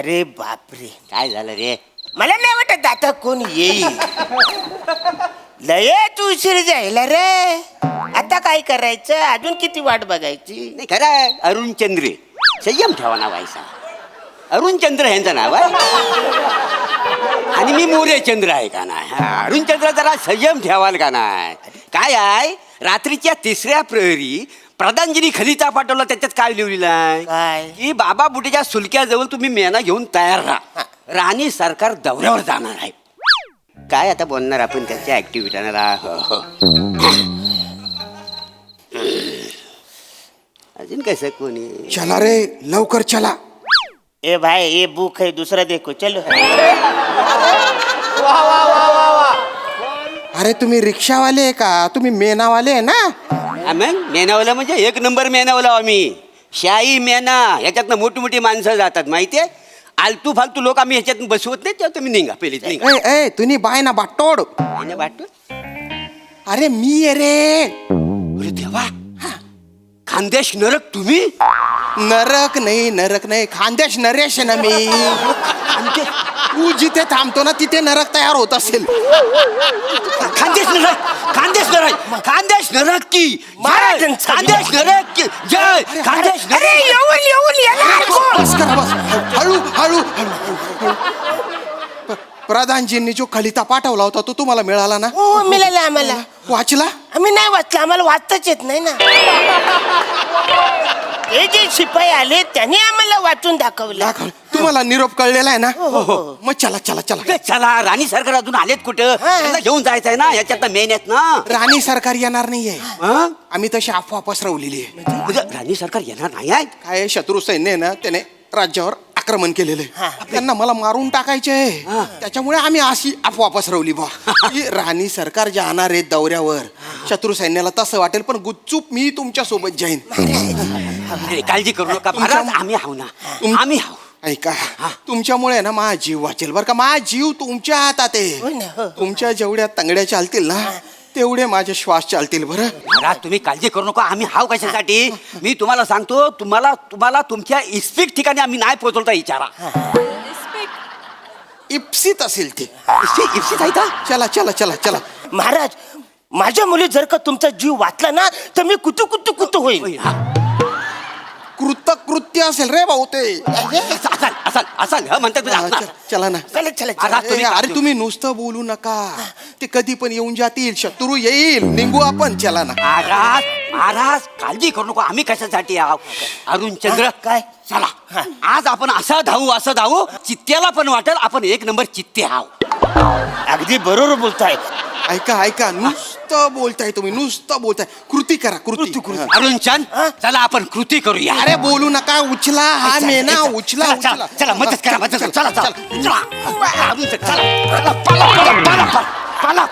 अरे बापरे, काय झालं रे? मला नाही वाटत आता कोण येईल. लयच उशीर जायला रे. आता काय करायचं? अजून किती वाट बघायची? नाही खरं आहे, अरुण चंद्र. संयम ठेवा ना व्हायचा. अरुण चंद्र यांचं नाव आहे आणि मी मोरे चंद्र आहे का नाही. अरुण चंद्र जरा संयम ठेवाल का नाही. काय आहे, रात्रीच्या 3ऱ्या प्रहरी प्रधानजीनी खलिता पाठवला. त्याच्यात काय लिहिलेलं आहे काय? की बाबा बुटीच्या सुलक्याजवळ तुम्ही मेना घेऊन तयार राहा. राणी सरकार दौऱ्यावर जाणार आहे. काय आता बोलणार आपण त्याच्या ऍक्टिव्हिटीला. अजून कसं कोणी. चला रे लवकर चला. ए भाई, ये बुक है, दूसरा देखो, चलो. अरे तुम्ही रिक्षावाले आहे का? तुम्ही मेनावाले आहे ना? मग मेनावाला म्हणजे 1 नंबर मेनावाला आम्ही. शाही मेना ह्याच्यातनं मोठी मोठी माणसं जातात माहितीये. आलतू फालतू लोक आम्ही ह्याच्यातून बसवत नाही. तेव्हा तुम्ही निघा पहिलीच निघा. ए तुम्ही बाय ना बाटोड. वाटतो. अरे मी आहे रे. अरे देवा, खानदेश नरक तुम्ही. नरक नाही खानदेश नरेश आहे ना मी. तू जिथे थांबतो ना तिथे नरक तयार होत असेल. खानदेश नरक, खानदेश नरक, खानदेश नरक की जय. खानदेश नरक की जय. खानदेश अरे नरक. येऊन येणार कोण? बस करा बस. हळू हळू हळू. प्रधानजींनी जो खलिता पाठवला होता तो तुम्हाला मिळाला ना? हो, मिळालं आम्हाला. वाचला? आम्ही नाही वाचलं, आम्हाला वाचताच येत नाही ना. हे जे शिपाई आले त्यांनी आम्हाला वाचून दाखवलं. तुम्हाला निरोप कळलेला आहे ना? हो. मग चला चला चला. चला, राणी सरकार अजून आलेत कुठं? त्यांना घेऊन जायचंय ना. याच्यात मेन आहेत ना. राणी सरकार येणार नाहीये. हं? आम्ही तशी अफवा पसरवलेली आहे. म्हणजे राणी सरकार येणार नाही आहेत. काय शत्रू सैन्य आहे ना, त्याने राज्यावर आक्रमण केलेलं आहे. त्यांना मला मारून टाकायचे आहे. त्याच्यामुळे आम्ही अशी अफवा पसरवली बा की राणी सरकार जाणार आहेत दौऱ्यावर. शत्रू सैन्याला तसं वाटेल, पण गुपचूप मी तुमच्या सोबत जाईन. अरे, काळजी करू नका महाराज, आम्ही आहो ना. आम्ही आहो. ऐका, तुमच्यामुळे ना माझा जीव वाचेल बरं का. माझा जीव तुमच्या हातात हो ना, हो. आहे. तुमच्या जेवढ्या तंगड्या चालतील ना तेवढे माझे श्वास चालतील. बरं महाराज, तुम्ही काळजी करू नका. आम्ही हाव कशासाठी. मी तुम्हाला सांगतो, तुम्हाला तुमच्या इस्पिक ठिकाणी आम्ही नाही पोहोचवता. विचारा. इप्सित असेल ते. इप्सित आहे का? चला चला चला चला. महाराज, माझ्या मुली जर का तुमचा जीव वाचला ना तर मी कुतू होईल. कृत्य असेल रे भाऊ ते. असाल म्हणतात तुम्ही असणार. चला ना. महाराज, तुम्ही अरे तुम्ही नुसतं बोलू नका. ते कधी पण येऊन जातील. शत्रू येईल, निघू आपण. चला ना. महाराज काळजी करू नको. आम्ही कशासाठी आहो. अरुण चंद्र, काय? चला आज आपण असं धावू चित्त्याला पण वाटेल आपण 1 नंबर चित्ते आहो. अगदी बरोबर बोलताय. ऐका नुसतं बोलताय तुम्ही. नुसतं बोलताय. कृती करा. कृती. अरुण चंद, चला आपण कृती करूया. अरे बोलू नका. उचला हा मेना. उचला. चला मदत करा. अरुण चंद, चला.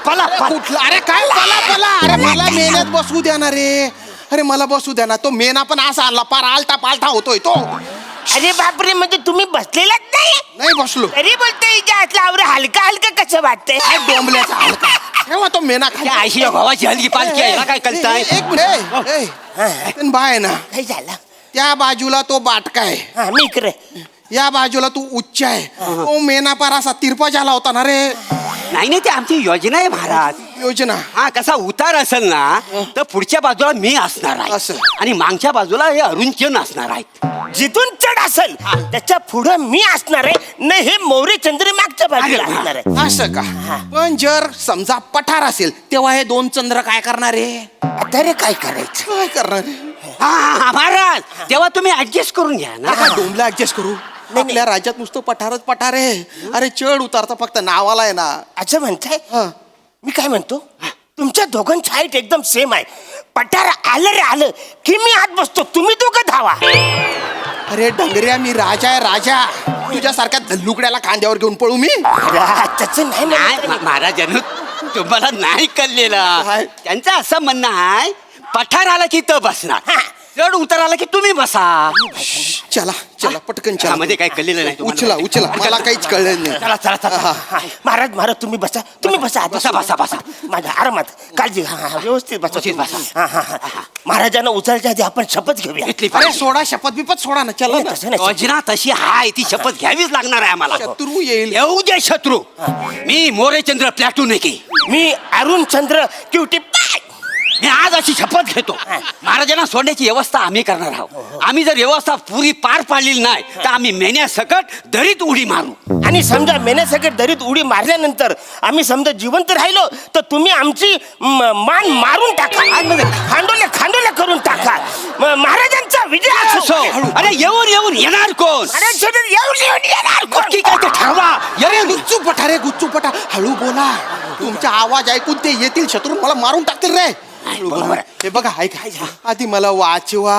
पला. कुठला? अरे काय पला. अरे मला मेन्यात बसू द्या ना रे. अरे मला बसू द्या ना. तो मेना पण असा आला पार आलता पालथा होतोय तो. अरे बापरे, म्हणजे तुम्ही बसलेलाच नाही बसलो. तरी बोलतोय हलका हलका कसं वाटतंय? डोंबल्याचा हलका. तेव्हा तो मेना खाली. आयशी भावाची हलकी पालखी आहे ना. काय कळताय? एक मिनिट. बाय ना, काय झालं? त्या बाजूला तो बाटका आहे. हा, मी इकडे. या बाजूला तू उच्च आहे. तो मेना पार असा तिरपा झाला होता ना रे. नाही ते आमची योजना आहे महाराज. योजना? हा, कसा उतार असेल ना तर पुढच्या बाजूला मी असणार आहे असं. आणि मागच्या बाजूला हे अरुण चंद असणार आहेत. जिथून चढ असेल त्याच्या पुढं मी असणार आहे ना. हे मोरे चंद्र मागच्या बाजूला असणार आहे. असं का? पण जर समजा पठार असेल तेव्हा हे 2 चंद्र काय करणार आहे? आता रे काय करायचं? काय करणार आहे? हा महाराज, तेव्हा तुम्ही ऍडजस्ट करून घ्या ना. काय डोंबला ऍडजस्ट करू? आपल्या राज्यात नुसतं पठारच पठार आहे. अरे चढ उतारता फक्त नावाला आहे ना. असं म्हणताय? हा. मी काय म्हणतो, तुमच्या दोघांची हाईट एकदम सेम आहे. पठार आलं की मी आत बसतो, तुम्ही दोघं धावा. अरे डंगऱ्या, मी राजा आहे राजा. तुझ्यासारख्या धल्लुकड्याला खांद्यावर घेऊन पळू मी? त्याचं नाही म्हणत मी. महाराजांनो, तुम्हाला नाही कळलेलं. काय? त्यांचं असं म्हणणं आहे, पठार आला की तो बसणार. चढ उतर आला की तुम्ही बसा. चला चला पटकन चला. मध्ये काही कळलेलं नाही तुम्हाला. उचला उचला मला काहीच कळलं नाही. चला चला चला. हा, महाराज महाराज तुम्ही बसा आधी. बसा, बसा, बसा. माझ्या आरामात काळजी. हा व्यवस्थित बसा. व्यवस्थित बसा. हा. महाराजांना उचलच्या आधी आपण शपथ घेऊया. इथली अरे सोडा शपथ बिपत सोडा ना. चला ना. तसं नाही. योजना तशी हाय, ती शपथ घ्यावीच लागणार आहे आम्हाला. शत्रू येईल. येऊ दे शत्रू. मी मोरेचंद्र प्लॅटून की मी अरुण चंद्र क्युटी. मी आज अशी शपथ घेतो, महाराजांना सोडण्याची व्यवस्था आम्ही करणार आहोत. आम्ही जर व्यवस्था पुरी पार पाडली नाही तर आम्ही मेण्यासकट दरीत उडी मारू. आणि समजा मेण्यासकट दरीत उडी मारल्यानंतर आम्ही समजा जिवंत राहिलो तर तुम्ही आमची मान मारून टाका. खांडोले करून टाका. महाराजांचा विजय असो. अरे येऊन येणार कोण? येऊन येणार कोण? नक्की काय ते ठरवा. अरे गुच्चू पठा रे गुच्चू पठा. हळू बोला. तुमचा आवाज ऐकून ते येतील शत्रू मला मारून टाकतील रे. बरोबर आहे. हे बघा ऐका आधी मला वाचवा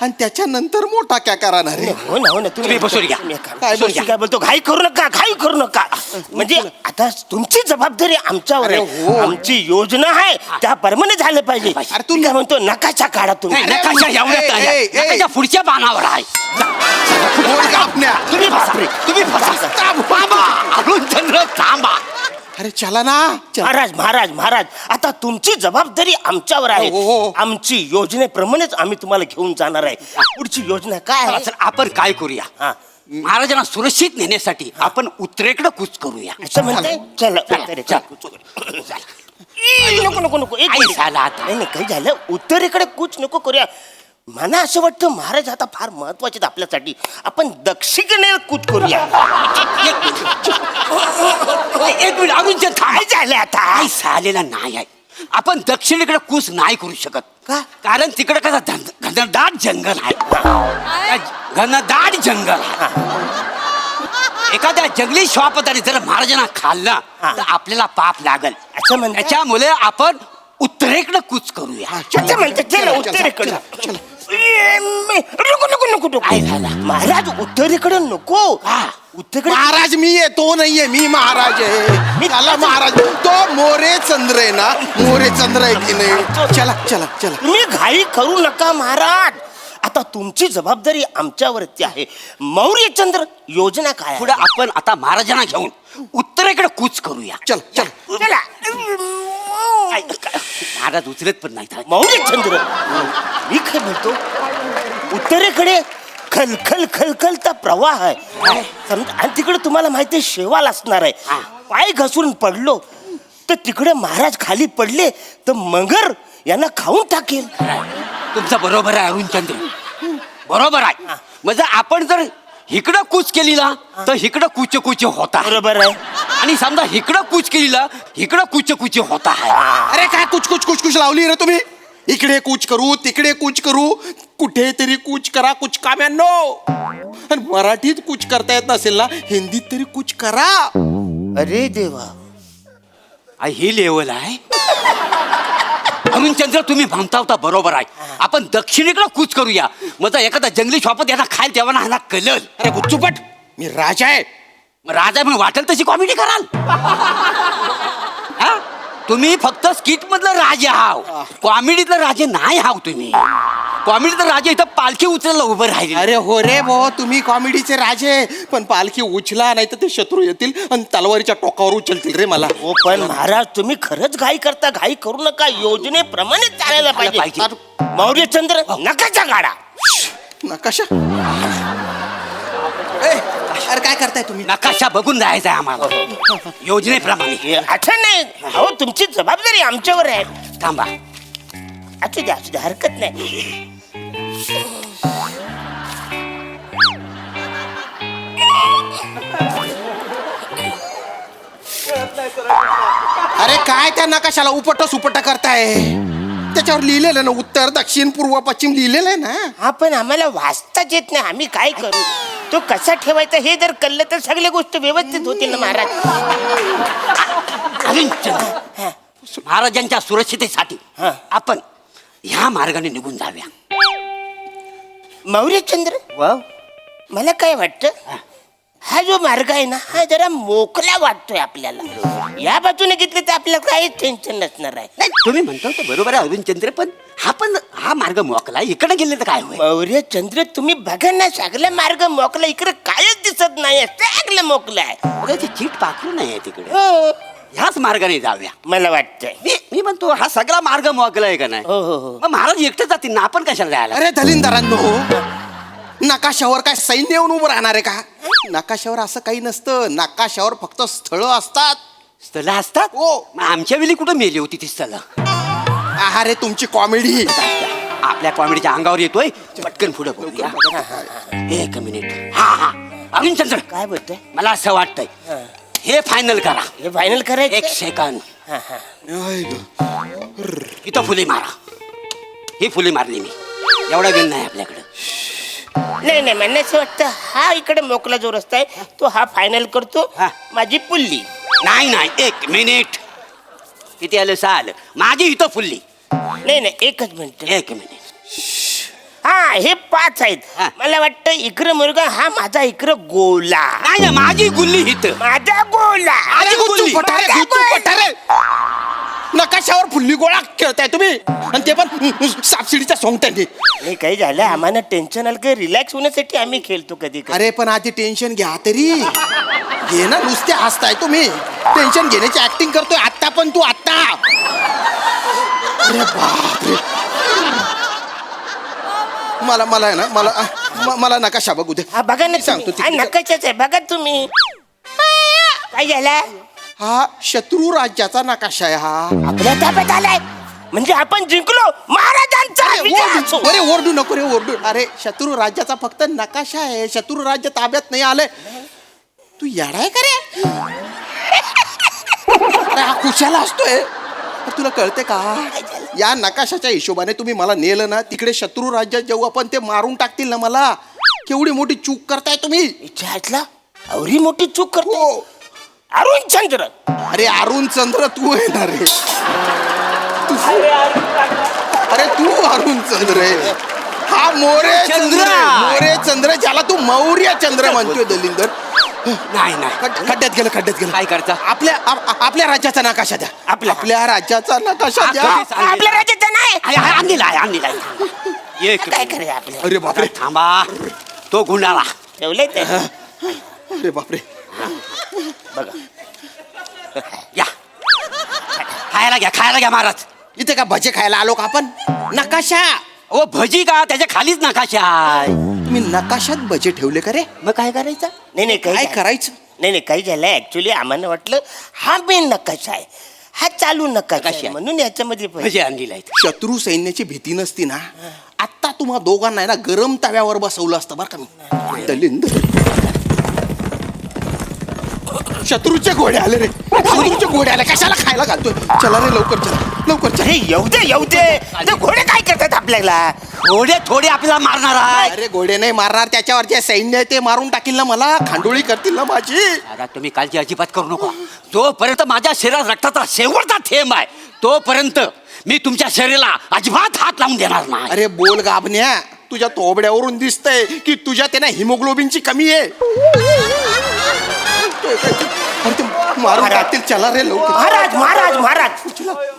आणि त्याच्यानंतर मोठा क्या करणार रे. हो ना तुम्ही बसून घ्या. काय बोलतो घाई करू नका म्हणजे आता तुमची जबाबदारी आमच्यावर अरे आहे. हो. आमची योजना आहे त्याप्रमाणे झालं पाहिजे. अरे तू काय म्हणतो नकाशा काढा तुम्ही. नाही, नकाशा एवढ्यात आहे. ए, ए, ए. नकाशा पुढच्या पानावर आहे. बोल का आपल्या. तुम्ही बसा. तुम्ही बसा. थांबा. अरुणचंद्र थांबा. अरे चला ना. महाराज आता तुमची जबाबदारी आमच्यावर आहे. हो, हो. आमची योजनेप्रमाणेच आम्ही तुम्हाला घेऊन जाणार आहे. पुढची योजना काय आहे? चला, आपण काय करूया, हा. महाराजांना सुरक्षित नेण्यासाठी आपण उत्तरेकडे कूच करूया. असं म्हणते. चल नको एक आई मिनिट. झाला आता. नाही काही झालं उत्तरेकडे कूच नको करूया. मला असं वाटतं महाराज आता फार महत्वाचे आपल्यासाठी. आपण दक्षिणेला कूच करूया. एक मिनिट अरुणचंद्र काय झालं आता? काय झालेला नाही आहे. आपण दक्षिणेकडे कूच नाही करू शकत. का? कारण तिकडे कसं घनदाट जंगल आहे. घनदाट जंगल आहे. एखाद्या जंगली श्वापदाने जर महाराजांना खाल्ला तर आपल्याला पाप लागल. असं म्हणताय? त्याच्यामुळे आपण उत्तरेकडे कूच करूया. अच्छा म्हणते चल उत्तरेकडे. नको काय झालं? महाराज उत्तरेकडे नको. उत्तरेकडे महाराज मी आहे तो नाहीये. मी महाराज आहे. मी आला महाराज. तो मोरे चंद्र आहे ना. मोरे चंद्र आहे की नाही. चला चला चला. तुम्ही घाई करू नका महाराज. आता तुमची जबाबदारी आमच्यावरती आहे. मौर्यचंद्र योजना काय आहे? पुढे आपण आता महाराजांना घेऊन उत्तरेकडे कूच करूया. चल चल. चला. महाराज उचलत पण नाही. मौर्यचंद्र मी काय म्हणतो उत्तरेकडे खलखलचा प्रवाह आहे. समजा आणि तिकडे तुम्हाला माहिती आहे शेवाल असणार आहे. पाय घसरून पडलो तर तिकडे महाराज खाली पडले तर मगर यांना खाऊन टाकेल. तुमचं बरोबर आहे अरुणचंद्र, बरोबर आहे. म्हणजे आपण जर इकडं कूच केली ना तर इकडं कुच होता. बरोबर आहे. आणि समजा इकडं कूच केली ना इकडं कुच होता आहे. अरे काय कुछ लावली रे तुम्ही. इकडे कूच करू तिकडे कूच करू. कुठेतरी कूच करा कुछ काम्यांनो. आणि मराठीत कूच करता येत नसेल ना हिंदीत तरी कूच करा. अरे देवा ही लेवल आहे. अरुणचंद्र तुम्ही म्हणता होता बरोबर आहे. आपण दक्षिणेकडे कूच करूया. म्हणजे एखादा जंगली श्वापत यांना खायला तेव्हा ह्याला कळल. अरे गुच्चूपट मी राजा आहे. राजा म्हणून वाटेल तशी कॉमेडी कराल. हा? तुम्ही फक्त स्किट मधलं राजे हाव, कॉमेडीतलं राजे नाही हाव. तुम्ही कॉमेडीतलं राजे इथं पालखी उचलायला उभं राहिले. अरे हो रे भो तुम्ही कॉमेडीचे राजे. पण पालखी उचला नाही तर ते शत्रू येतील आणि तलवारीच्या टोकावर उचलतील रे मला. हो पण महाराज तुम्ही खरंच घाई करता. घाई करू नका. योजनेप्रमाणे चालायला पाहिजे. मौर्यचंद्र नकाशा काढा. नकाशा. अरे काय करताय तुम्ही. नकाशा बघून जायचं आहे आम्हाला योजनेप्रमाणे. अच्छा नाही हो तुमची जबाबदारी आमच्यावर आहे. थांबा. असू द्या हरकत नाही. अरे काय त्या नकाशाला उपट सुपट करताय. त्याच्यावर लिहिलेलं ना उत्तर दक्षिण पूर्व पश्चिम लिहिलेलं आहे ना. हा पण आम्हाला वाचताच येत नाही. आम्ही काय करू. तो कसा ठेवायचा हे जर कळलं तर सगळ्या गोष्टी व्यवस्थित होतील ना महाराज. अरुणचंद्र महाराजांच्या सुरक्षितेसाठी हा. आपण ह्या मार्गाने निघून जाऊया. मौर्यचंद्र मला काय वाटतं हा जो मार्ग आहे ना हा जरा मोकळा वाटतोय आपल्याला. या बाजूने घेतले तर आपल्याला काहीच टेन्शन नसणार आहे. नाही तुम्ही म्हणतो ते बरोबर आहे अरुणचंद्र, पण हा मार्ग मोकला इकडे गेले तर काय होईल? मौर्य चंद्र तुम्ही बघा ना, सगळा मार्ग मोकला, इकडे कायच दिसत नाही, सगळं मोकलं आहे. अरे ती चीट पाखरू नाही तिकडे, हो, ह्याच मार्गाने जाऊया. मला वाटतंय. मी म्हणतो हा सगळा मार्ग मोकला आहे का नाही? हो हो हो. मग महाराज एकटे जातील ना, आपण कशाला जायला? अरे दलिंदरांनो, नकाशावर काय सैन्य येऊन उभं राहणार आहे का? नकाशावर असं काही नसतं. नकाशावर फक्त स्थळं असतात. स्थळ असतात? हो. मग आमच्या वेळी कुठं मेली होती ती स्थळ? अरे तुमची कॉमेडी. आपल्या कॉमेडीच्या अंगावर येतोय, पटकन पुढे बघूया. एक मिनिट. हा अरुणचंद्र, काय बोलतोय? मला असं वाटतंय हे फायनल करा. हे फायनल करायचं? एक सेकंद. हा, हा. इथं फुले मारा. ही फुले मारली मी, एवढा वेळ नाही आपल्याकडे. नाही नाही, मला असं वाटतं हा इकडे मोकला जो रस्ता आहे तो हा फायनल करतो. हा. माझी पुल्ली. नाही, एक मिनिट. किती आलं? 6 आलं. माझी इथं फुलली. नाही नाही, एकच मिनिट. एक मिनिट. हा, हे 5 आहेत. हा. मला वाटतं इकडं मुलगा हा माझा इकडं गोला. नाही माझी गुल्ली इथं. माझा गोला. माझी गुल्ली. माझा गोला. नकाशावर फुल्ली गोळा खेळताय तुम्ही, आणि ते पण सबसिडीच्या सोंगट्याने. नाही, काही झालं आम्हाला टेन्शन आलं, काही रिलॅक्स होण्यासाठी आम्ही खेळतो कधी कधी. अरे पण आधी टेन्शन घ्या तरी. घे ना, नुसते हसताय तुम्ही. टेन्शन घेण्याची ऍक्टिंग करतोय आत्ता, पण तू आत्ता. अरे बापरे. मला आहे ना, मला नकाशा बघू दे. हा बघा ना, सांगतो हा नकाशाच आहे, बघा तुम्ही. काय झालं? हा शत्रू राज्याचा नकाशा आहे हा. आपल्या ताब्यात आलाय म्हणजे आपण जिंकलो. महाराजांचा विजय असो. अरे ओरडू नको रे, ओरडू. अरे शत्रू राज्याचा फक्त नकाशा आहे, शत्रू राज्य ताब्यात नाही आलंय. तू येडाय का रे? अरे हा खुशाला असतोय. तुला कळते का, या नकाशाच्या हिशोबाने तुम्ही मला नेलं ना तिकडे शत्रू राज्यात जाऊ आपण, ते मारून टाकतील ना मला. केवढी मोठी चूक करताय तुम्ही. इच्छा एवढी मोठी चूक करतो हो. अरुण चंद्र. अरे अरुण चंद्र तू येणार रे. अरे तू अरुण चंद्र आहे. हा मोरे चंद्र आहे. मोरे चंद्र, ज्याला तू मौर्य चंद्र म्हणतोय दलिंदर. नाही खड्ड्यात गेलं. काय करता? आपल्या राज्याचा नकाशा द्या. आपल्या राज्याचा नकाशा द्या. आपल्या राज्याचा नाही. आणलेला. एक काय करे आपल्या. अरे बापरे. थांबा, तो गुंडाळा ठेवलंय ते. अरे बापरे. बघा, या खायला घ्या महाराज. इथे का भजे खायला आलो का आपण? नकाशा. ओ भजी का, त्याच्या खालीच नकाशा आहे. तुम्ही नकाशात भजे ठेवले का रे? मग काय करायचं? नाही काय करायचं? नाही काही झालं. ऍक्च्युली आम्हाला वाटलं हा मेन नकाशा आहे, हा चालू नकाशा आहे, म्हणून याच्यामध्ये भजी आणलेला आहे. शत्रू सैन्याची भीती नसती ना, आता तुम्हा दोघांना आहे ना गरम तव्यावर बसवलं असतं बरं का मी. दलिंदर. शत्रूचे घोडे आले रे. शत्रूचे घोडे आले. कशाला खायला घालतोय? चला रे, लवकर चला. अरे येऊ दे. ते घोडे काय करतात आपल्याला? थोडे आपल्याला मारणार आहे. अरे घोडे नाही मारणार, त्याच्यावर जे सैन्य आहे ते मारून टाकील ना मला. खांडोळी करतील ना माझी. आता तुम्ही कालची अजिबात करू नका. जोपर्यंत माझ्या शरीरात रक्ताचा शेवटचा थेंब आहे तोपर्यंत मी तुमच्या शरीराला अजिबात हात लावून देणार नाही. अरे बोल गाबन्या, तुझ्या तोबड्यावरून दिसतंय की तुझ्या त्याने हिमोग्लोबिनची कमी आहे. अरे ते मारून टाकतील. चला रे लवकर.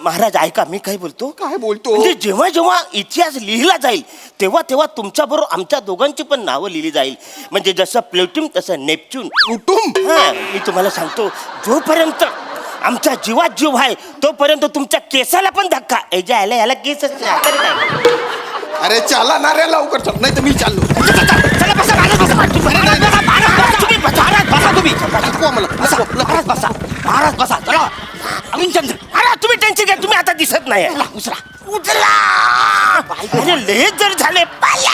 महाराज ऐका, मी काय बोलतो. काय बोलतो? म्हणजे जेव्हा जेव्हा इतिहास लिहिला जाईल तेव्हा तुमच्या बरोबर आमच्या दोघांची पण नावं लिहिली जाईल. म्हणजे जसं प्लुटून तसं नेपच्यून. कुटुंब. हा, मी तुम्हाला सांगतो, जोपर्यंत आमच्या जीवात जीव आहे तोपर्यंत तुमच्या केसाला पण धक्का. याला केसच नाही. तर काय? अरे चला ना रे लवकर. चल, नाही तर मी चाललो. चला बसा महाराज, महाराज बसा. चला अरुणचंद्र. अरे तुम्ही टेन्शन घ्या, तुम्ही आता दिसत नाही. उचला. उचला. अरे लय जर झाले पाल्या.